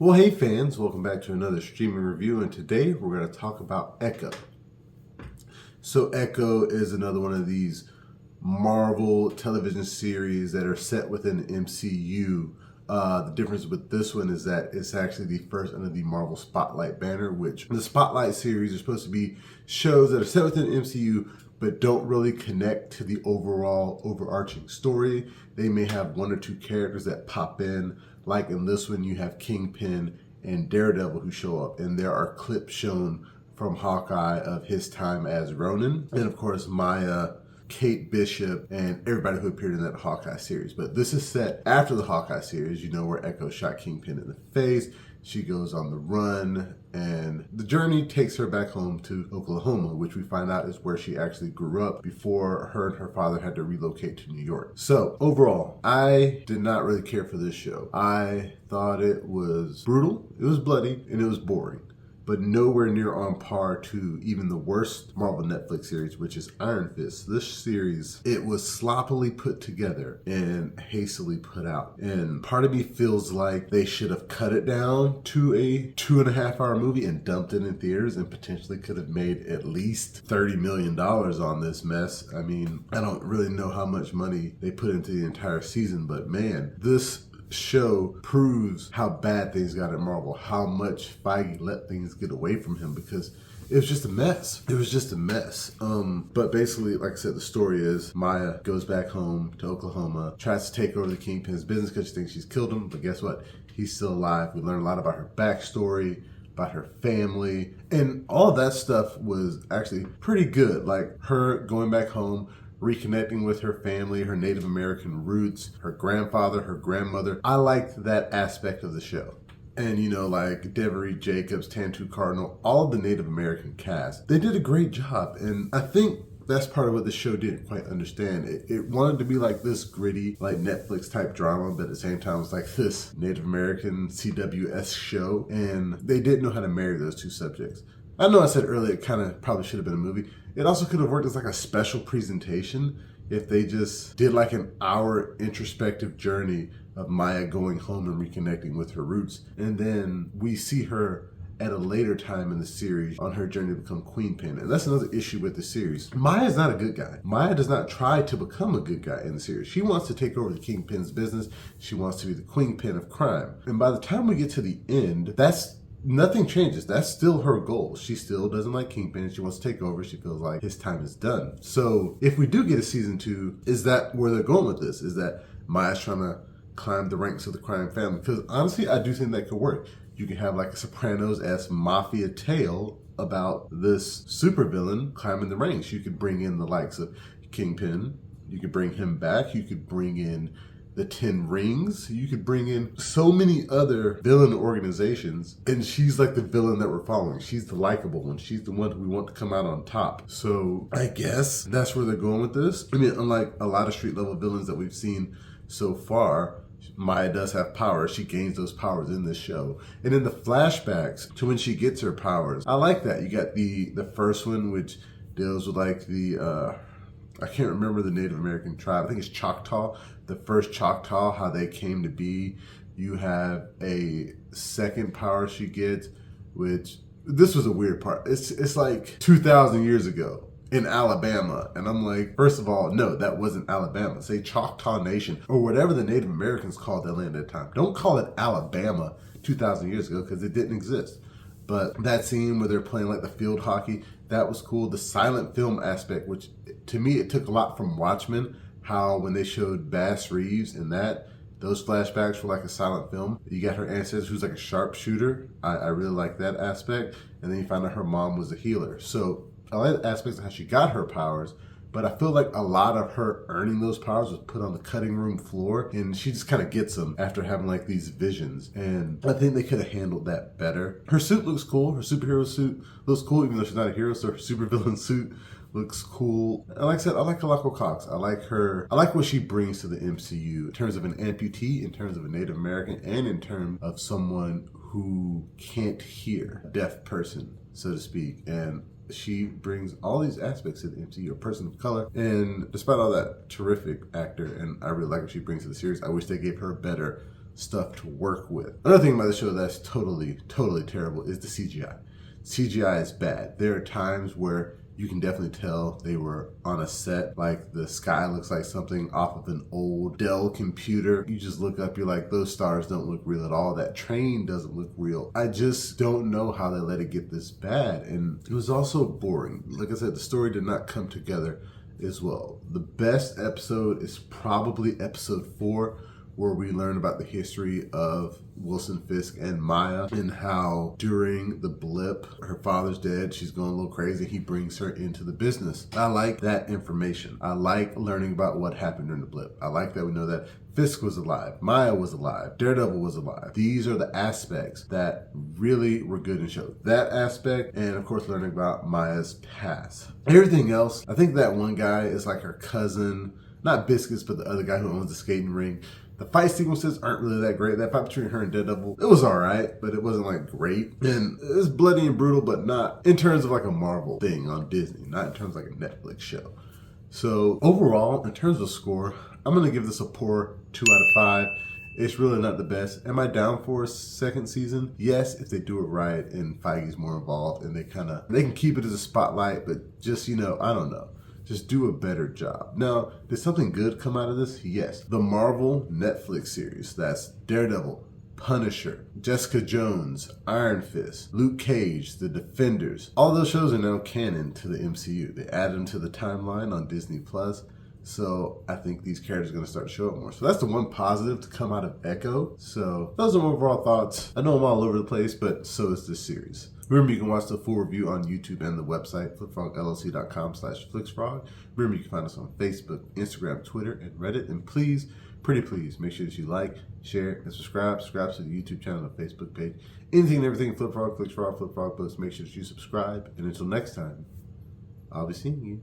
Well, hey fans, welcome back to another streaming review, and today we're going to talk about Echo. So Echo is another one of these Marvel television series that are set within the MCU. The difference with this one is that it's actually the first under the Marvel Spotlight banner, which the Spotlight series are supposed to be shows that are set within the MCU but don't really connect to the overall overarching story. They may have one or two characters that pop in. Like in this one, you have Kingpin and Daredevil who show up, and there are clips shown from Hawkeye of his time as Ronin, and of course Maya, Kate Bishop, and everybody who appeared in that Hawkeye series. But this is set after the Hawkeye series, where Echo shot Kingpin in the face. She goes on the run, and the journey takes her back home to Oklahoma, which we find out is where she actually grew up before her and her father had to relocate to New York. So overall, I did not really care for this show. I thought it was brutal, it was bloody, and it was boring, but nowhere near on par to even the worst Marvel Netflix series, which is Iron Fist. This series, it was sloppily put together and hastily put out. And part of me feels like they should have cut it down to a 2.5-hour movie and dumped it in theaters and potentially could have made at least $30 million on this mess. I mean, I don't really know how much money they put into the entire season, but man, this show proves how bad things got at Marvel, how much Feige let things get away from him, because it was just a mess. It was just a mess. But basically, like I said, the story is Maya goes back home to Oklahoma, tries to take over the Kingpin's business because she thinks she's killed him, but guess what? He's still alive. We learn a lot about her backstory, about her family, and all that stuff was actually pretty good. Like her going back home, reconnecting with her family, her Native American roots, her grandfather, her grandmother. I liked that aspect of the show. And like Devery Jacobs, Tantoo Cardinal, all of the Native American cast, they did a great job. And I think that's part of what the show didn't quite understand. It wanted to be like this gritty, like Netflix type drama, but at the same time, it's like this Native American CWS show. And they didn't know how to marry those two subjects. I know I said earlier it kind of probably should have been a movie. It also could have worked as like a special presentation if they just did like an hour introspective journey of Maya going home and reconnecting with her roots. And then we see her at a later time in the series on her journey to become Queenpin. And that's another issue with the series. Maya is not a good guy. Maya does not try to become a good guy in the series. She wants to take over the Kingpin's business. She wants to be the Queenpin of crime. And by the time we get to the end, nothing changes. That's still her goal. She still doesn't like Kingpin. She wants to take over. She feels like his time is done. So if we do get a season 2, is that where they're going with this? Is that Maya's trying to climb the ranks of the crime family? Because honestly, I do think that could work. You could have like a Sopranos-esque mafia tale about this supervillain climbing the ranks. You could bring in the likes of Kingpin. You could bring him back. You could bring in the 10 Rings. You could bring in so many other villain organizations, and she's like the villain that we're following. She's the likable one. She's the one who we want to come out on top. So I guess that's where they're going with this. I mean, unlike a lot of street level villains that we've seen so far, Maya does have powers. She gains those powers in this show. And in the flashbacks to when she gets her powers, I like that. You got the first one, which deals with like the I can't remember the Native American tribe. I think it's Choctaw. The first Choctaw, how they came to be. You have a second power she gets, which this was a weird part. It's like 2,000 years ago in Alabama. And I'm like, first of all, no, that wasn't Alabama. Say Choctaw Nation or whatever the Native Americans called that land at the time. Don't call it Alabama 2,000 years ago because it didn't exist. But that scene where they're playing like the field hockey, that was cool. The silent film aspect, which to me, it took a lot from Watchmen, how when they showed Bass Reeves in that, those flashbacks were like a silent film. You got her ancestor who's like a sharpshooter. I really like that aspect. And then you find out her mom was a healer. So I like the aspects of how she got her powers, but I feel like a lot of her earning those powers was put on the cutting room floor, and she just kind of gets them after having like these visions. And I think they could have handled that better. Her suit looks cool. Her superhero suit looks cool, even though she's not a hero, so her supervillain suit looks cool. And like I said, I like Alaqua Cox. I like her. I like what she brings to the MCU in terms of an amputee, in terms of a Native American, and in terms of someone who can't hear, a deaf person, so to speak. And she brings all these aspects to the MCU, a person of color. And despite all that, terrific actor, and I really like what she brings to the series. I wish they gave her better stuff to work with. Another thing about the show that's totally terrible is the CGI. CGI is bad. There are times where you can definitely tell they were on a set. Like the sky looks like something off of an old Dell computer. You just look up, you're like, those stars don't look real at all. That train doesn't look real. I just don't know how they let it get this bad. And it was also boring. Like I said, the story did not come together as well. The best episode is probably episode 4, where we learn about the history of Wilson Fisk and Maya and how during the blip, her father's dead, she's going a little crazy, he brings her into the business. I like that information. I like learning about what happened during the blip. I like that we know that Fisk was alive, Maya was alive, Daredevil was alive. These are the aspects that really were good in the show. That aspect, and of course learning about Maya's past. Everything else, I think that one guy is like her cousin, not Biscuits, but the other guy who owns the skating ring. The fight sequences aren't really that great. That fight between her and Daredevil, it was all right, but it wasn't like great. And it was bloody and brutal, but not in terms of like a Marvel thing on Disney, not in terms of like a Netflix show. So overall, in terms of score, I'm going to give this a poor 2 out of 5. It's really not the best. Am I down for a second season? Yes, if they do it right and Feige's more involved and they can keep it as a spotlight, but just, I don't know. Just do a better job. Now, did something good come out of this? Yes. The Marvel Netflix series, that's Daredevil, Punisher, Jessica Jones, Iron Fist, Luke Cage, The Defenders. All those shows are now canon to the MCU. They added them to the timeline on Disney+. So I think these characters are going to start to show up more. So that's the one positive to come out of Echo. So those are my overall thoughts. I know I'm all over the place, but so is this series. Remember, you can watch the full review on YouTube and the website, flipfrogllc.com/flixfrog. Remember, you can find us on Facebook, Instagram, Twitter, and Reddit. And please, pretty please, make sure that you like, share, and subscribe. Subscribe to the YouTube channel and Facebook page. Anything and everything Flipfrog, Flixfrog, Flipfrog Post. Make sure that you subscribe. And until next time, I'll be seeing you.